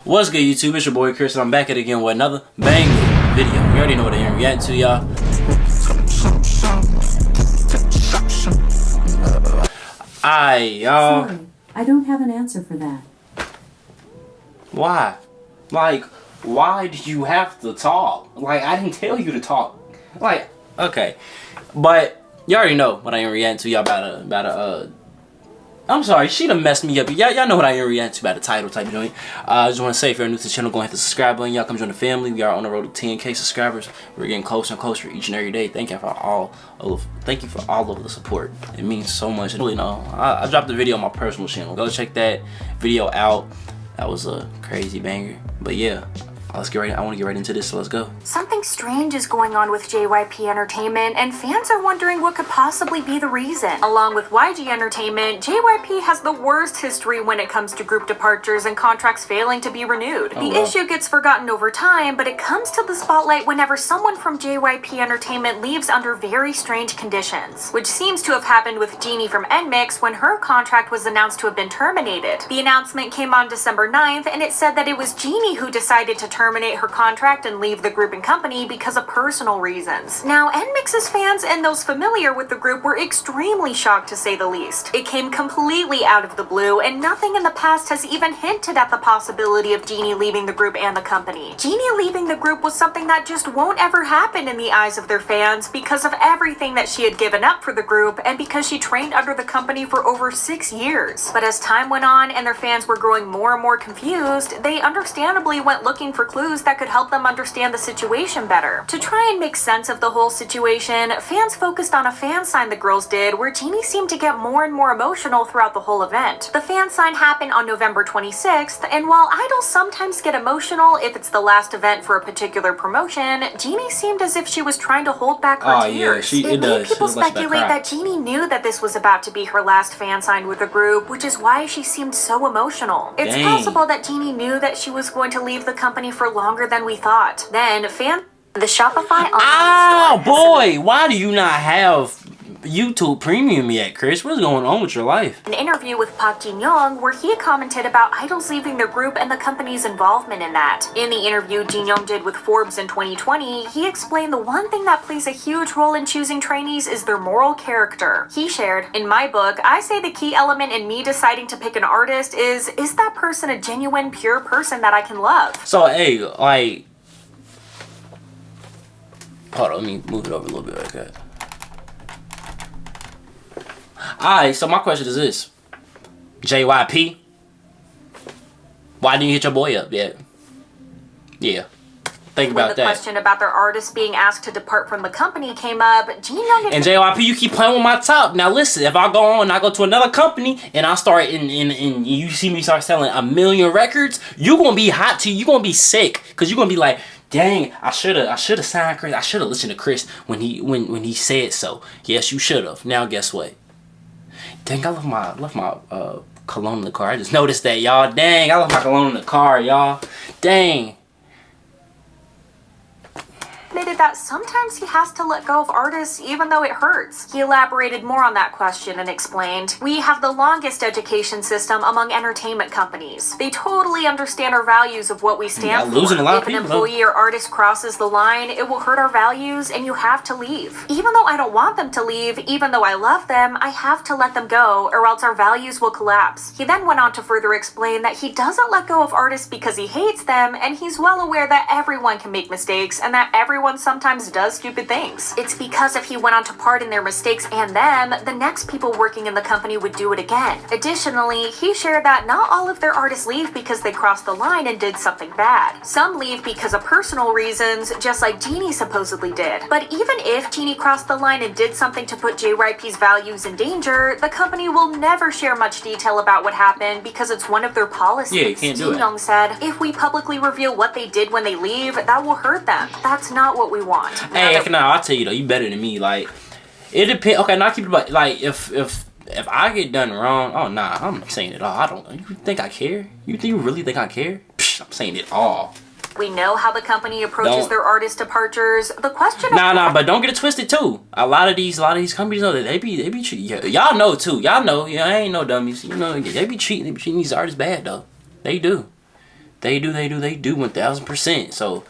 What's good, YouTube? It's your boy Chris, and I'm back at it again with another banging video. You already know what I'm reacting to, y'all. Y'all. Sorry, I don't have an answer for that. Why? Like, why do you have to talk? Like, I didn't tell you to talk. Like, okay. But, you already know what I am reacting to, y'all, about I'm sorry, she done messed me up. Y'all know what I am reacting to by the title type joint. I just want to say, if you're new to the channel, go ahead and hit the subscribe button. Y'all come join the family. We are on the road to 10K subscribers. We're getting closer and closer each and every day. Thank you for all of the support. It means so much. Really, no, I dropped a video on my personal channel. Go check that video out. That was a crazy banger. But yeah. Let's get right. I want to get right into this, so let's go. Something strange is going on with JYP Entertainment, and fans are wondering what could possibly be the reason. Along with YG Entertainment, JYP has the worst history when it comes to group departures and contracts failing to be renewed. The issue gets forgotten over time, but it comes to the spotlight whenever someone from JYP Entertainment leaves under very strange conditions, which seems to have happened with Jeannie from NMIXX when her contract was announced to have been terminated. The announcement came on December 9th, and it said that it was Jeannie who decided to terminate her contract and leave the group and company because of personal reasons. Now, NMIXX's fans and those familiar with the group were extremely shocked, to say the least. It came completely out of the blue, and nothing in the past has even hinted at the possibility of Jeannie leaving the group and the company. Jeannie leaving the group was something that just won't ever happen in the eyes of their fans because of everything that she had given up for the group and because she trained under the company for over 6 years. But as time went on and their fans were growing more and more confused, they understandably went looking for clues that could help them understand the situation better. To try and make sense of the whole situation, fans focused on a fan sign the girls did where Jeannie seemed to get more and more emotional throughout the whole event. The fan sign happened on November 26th, and while idols sometimes get emotional if it's the last event for a particular promotion, Jeannie seemed as if she was trying to hold back her tears. Yeah, it made people speculate that Jeannie knew that this was about to be her last fan sign with the group, which is why she seemed so emotional. It's possible that Jeannie knew that she was going to leave the company for longer than we thought. Then, the Shopify online store. Boy, why do you not have YouTube Premium yet, Chris? What's going on with your life? An interview with Park Jin-young where he commented about idols leaving their group and the company's involvement in that. In the interview Jin-young did with Forbes in 2020, he explained the one thing that plays a huge role in choosing trainees is their moral character. He shared, "In my book, I say the key element in me deciding to pick an artist is that person a genuine, pure person that I can love?" So, hey, like, hold on, let me move it over a little bit like that. Alright, so my question is this. JYP, why didn't you hit your boy up yet? Yeah. Think about that. When the question about their artists being asked to depart from the company came up, Jin-young and JYP, you keep playing with my top. Now listen, if I go on and I go to another company and I start and you see me start selling 1 million records, you gonna be hot to you. You gonna be sick. Cause you're gonna be like, dang, I shoulda signed Chris. I shoulda listened to Chris when he said so. Yes, you should've. Now guess what? Dang, I left my cologne in the car. I just noticed that, y'all. Dang, I left my cologne in the car, y'all. Dang. Admitted that sometimes he has to let go of artists even though it hurts. He elaborated more on that question and explained, "We have the longest education system among entertainment companies. They totally understand our values of what we stand for. If an employee or artist crosses the line, it will hurt our values and you have to leave. Even though I don't want them to leave, even though I love them, I have to let them go or else our values will collapse." He then went on to further explain that he doesn't let go of artists because he hates them, and he's well aware that everyone can make mistakes and that everyone sometimes does stupid things. It's because if he went on to pardon their mistakes and them, the next people working in the company would do it again. Additionally, he shared that not all of their artists leave because they crossed the line and did something bad. Some leave because of personal reasons, just like Jeannie supposedly did. But even if Jeannie crossed the line and did something to put JYP's values in danger, the company will never share much detail about what happened because it's one of their policies. Yeah, you can't do it. Jin-young said, "If we publicly reveal what they did when they leave, that will hurt them. That's not what we want." Hey, I'll tell you though, you better than me. Like, it depends. Okay, not keep it about like if I get done wrong. Oh nah, I'm saying it all. I don't. You think I care? You really think I care? Psh, I'm saying it all. We know how the company approaches their artist departures. The question. Nah, but don't get it twisted too. A lot of these companies know that they be y'all know too. Y'all know. Yeah, I ain't no dummies. You know, they be treating these artists bad though. They do. They do 1000%. So,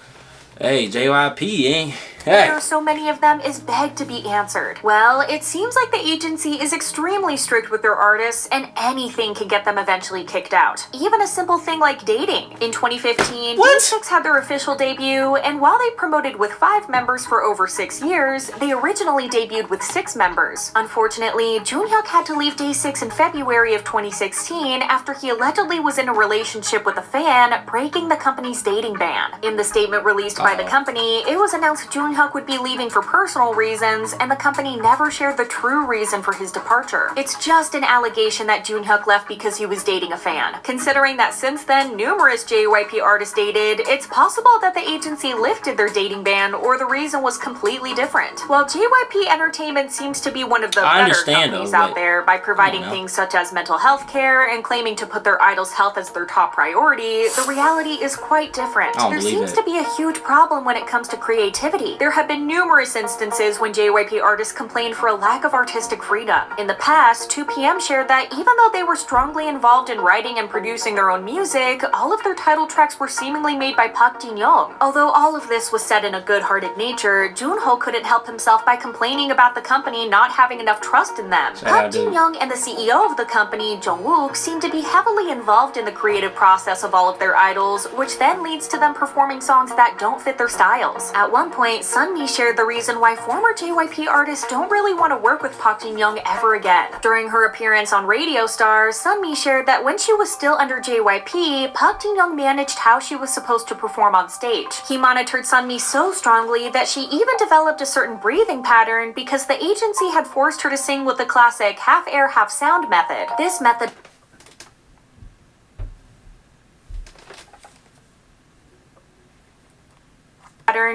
hey, JYP, eh? There are so many of them is begged to be answered. Well, it seems like the agency is extremely strict with their artists and anything can get them eventually kicked out. Even a simple thing like dating. In 2015, Day6 had their official debut, and while they promoted with 5 members for over 6 years, they originally debuted with 6 members. Unfortunately, Junhyuk had to leave Day6 in February of 2016 after he allegedly was in a relationship with a fan, breaking the company's dating ban. In the statement released by the company, it was announced Junhyuk would be leaving for personal reasons, and the company never shared the true reason for his departure. It's just an allegation that Junhyuk left because he was dating a fan. Considering that since then numerous JYP artists dated, it's possible that the agency lifted their dating ban or the reason was completely different. While JYP Entertainment seems to be one of the better companies out there by providing things such as mental health care and claiming to put their idols' health as their top priority, the reality is quite different. There seems to be a huge problem when it comes to creativity. There have been numerous instances when JYP artists complained for a lack of artistic freedom. In the past, 2PM shared that even though they were strongly involved in writing and producing their own music, all of their title tracks were seemingly made by Park Jin-young. Although all of this was said in a good-hearted nature, Junho couldn't help himself by complaining about the company not having enough trust in them. Park Jin-young and the CEO of the company, Jung-wook, seem to be heavily involved in the creative process of all of their idols, which then leads to them performing songs that don't fit their styles. At one point, Sunmi shared the reason why former JYP artists don't really want to work with Park Jin-young ever again. During her appearance on Radio Star, Sunmi shared that when she was still under JYP, Park Jin-young managed how she was supposed to perform on stage. He monitored Sunmi so strongly that she even developed a certain breathing pattern because the agency had forced her to sing with the classic half air, half sound method. This method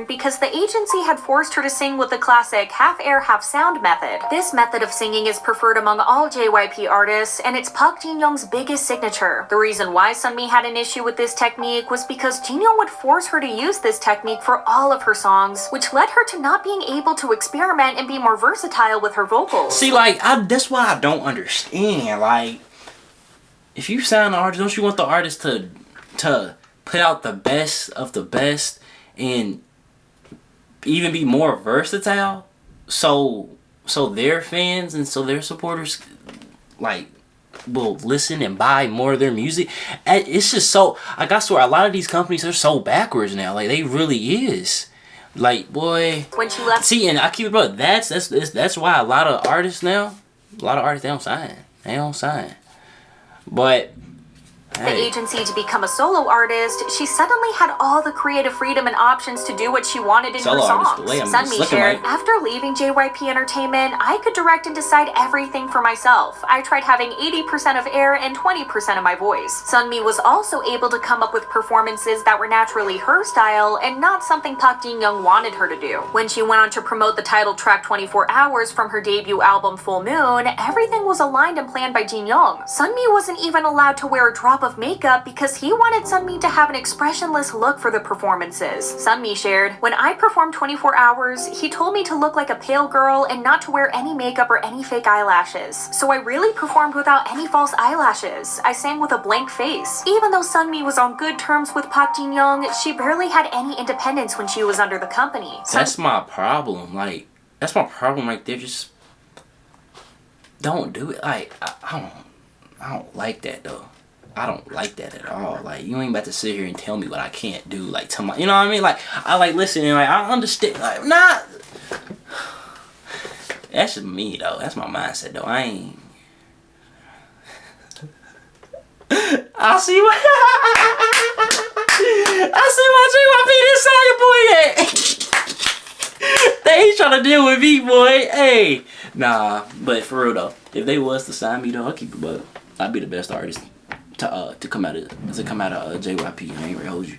because the agency had forced her to sing with the classic half air, half sound method. This method of singing is preferred among all JYP artists, and it's Park Jin-young's biggest signature. The reason why Sunmi had an issue with this technique was because Jin-young would force her to use this technique for all of her songs, which led her to not being able to experiment and be more versatile with her vocals. See, like, that's why I don't understand. Like, if you sign an artist, don't you want the artist to put out the best of the best and even be more versatile, so their fans and so their supporters like will listen and buy more of their music? And it's just so, like, I swear a lot of these companies are so backwards now. Like, they really is. Like, boy, when she left, see, and I keep it up. That's why a lot of artists now, they don't sign. But the agency to become a solo artist, she suddenly had all the creative freedom and options to do what she wanted in her songs. Sunmi shared, after leaving JYP Entertainment, I could direct and decide everything for myself. I tried having 80% of air and 20% of my voice. Sunmi was also able to come up with performances that were naturally her style and not something Park Jin-young wanted her to do. When she went on to promote the title track 24 Hours from her debut album Full Moon, everything was aligned and planned by Jin-young. Sunmi wasn't even allowed to wear a drop of makeup because he wanted Sunmi to have an expressionless look for the performances. Sunmi shared, when I performed 24 Hours, he told me to look like a pale girl and not to wear any makeup or any fake eyelashes. So I really performed without any false eyelashes. I sang with a blank face. Even though Sunmi was on good terms with Park Jin-young, she barely had any independence when she was under the company. That's my problem. Like, that's my problem right there. Just don't do it. Like, I don't like that though. I don't like that at all. Like, you ain't about to sit here and tell me what I can't do. Like, tell my, you know what I mean? Like, I like listening. Like, I understand. Like, not. That's just me though. That's my mindset though. I ain't. I see what. I see my JYP inside, boy. They ain't trying to deal with me, boy. Hey, nah. But for real though, if they was to sign me though, I'll keep it buck. I'd be the best artist to come out of JYP. I ain't gonna hold you.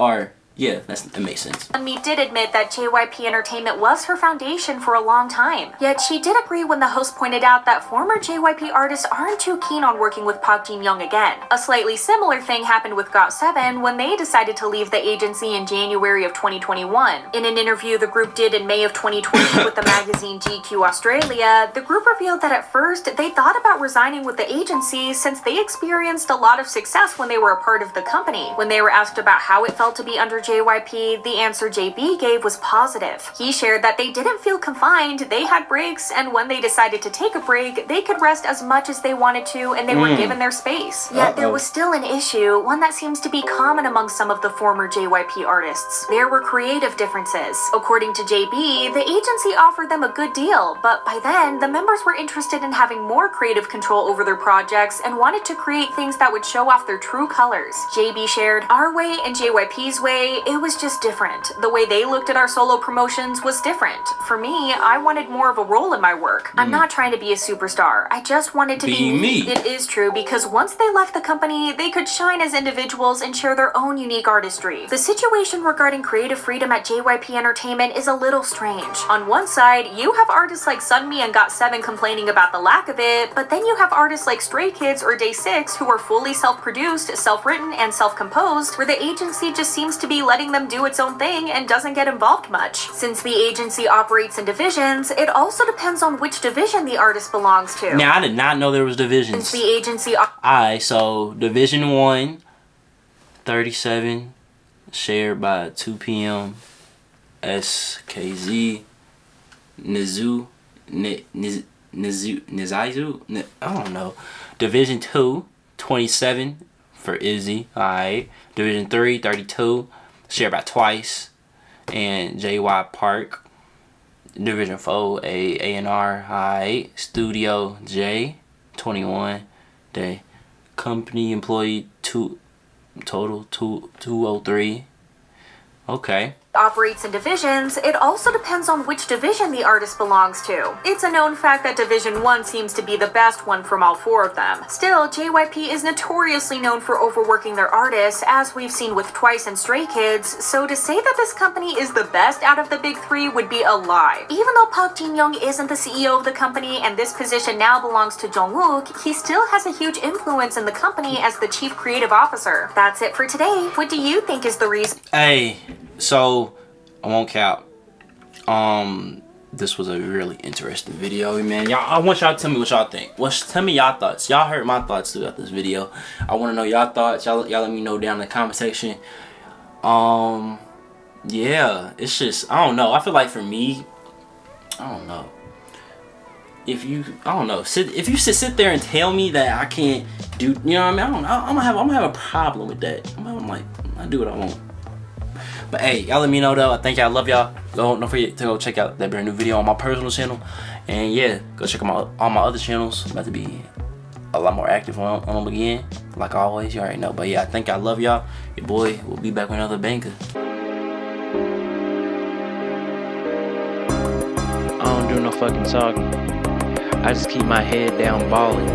Or Yeah, that makes sense. Sunmi did admit that JYP Entertainment was her foundation for a long time. Yet she did agree when the host pointed out that former JYP artists aren't too keen on working with Park Jin-young again. A slightly similar thing happened with GOT7 when they decided to leave the agency in January of 2021. In an interview the group did in May of 2020 with the magazine GQ Australia, the group revealed that at first they thought about resigning with the agency since they experienced a lot of success when they were a part of the company. When they were asked about how it felt to be under JYP, the answer JB gave was positive. He shared that they didn't feel confined, they had breaks, and when they decided to take a break, they could rest as much as they wanted to and they were given their space. Yet there was still an issue, one that seems to be common among some of the former JYP artists. There were creative differences. According to JB, the agency offered them a good deal, but by then, the members were interested in having more creative control over their projects and wanted to create things that would show off their true colors. JB shared, "Our way and JYP's way, it was just different. The way they looked at our solo promotions was different. For me, I wanted more of a role in my work. I'm not trying to be a superstar. I just wanted to be me." It is true because once they left the company, they could shine as individuals and share their own unique artistry. The situation regarding creative freedom at JYP Entertainment is a little strange. On one side, you have artists like Sunmi and GOT7 complaining about the lack of it, but then you have artists like Stray Kids or Day6 who are fully self-produced, self-written, and self-composed, where the agency just seems to be letting them do its own thing and doesn't get involved much. Since the agency operates in divisions, it also depends on which division the artist belongs to. Now, I did not know there was divisions. Since the agency Alright, so Division 1, 37, shared by 2 p.m. SKZ, Nizu, Nizizu, I don't know. Division 2, 27 for Izzy. Alright. Division 3, 32, shared by Twice and JY Park. Division 4, A&R. Alright. Studio J, 21 day. Company employee 2, total 203. Okay. operates in divisions, it also depends on which division the artist belongs to. It's a known fact that Division 1 seems to be the best one from all 4 of them. Still, JYP is notoriously known for overworking their artists, as we've seen with Twice and Stray Kids, so to say that this company is the best out of the big 3 would be a lie. Even though Park Jin-young isn't the CEO of the company and this position now belongs to Jungwook, he still has a huge influence in the company as the chief creative officer. That's it for today. What do you think is the reason? Hey, so I won't cap. This was a really interesting video, man. Y'all, I want y'all to tell me what y'all think. Tell me y'all thoughts. Y'all heard my thoughts throughout this video. I want to know y'all thoughts. Y'all let me know down in the comment section. Yeah, it's just, I don't know. I feel like for me, I don't know. If you sit there and tell me that I can't do, you know what I mean? I'm gonna have a problem with that. I'm like, I do what I want. But hey, y'all let me know though. I think y'all love y'all. Don't forget to go check out that brand new video on my personal channel. And yeah, go check out all my other channels. I'm about to be a lot more active on them again. Like always, you already know. But yeah, I think I love y'all. Your boy will be back with another banger. I don't do no fucking talking. I just keep my head down balling.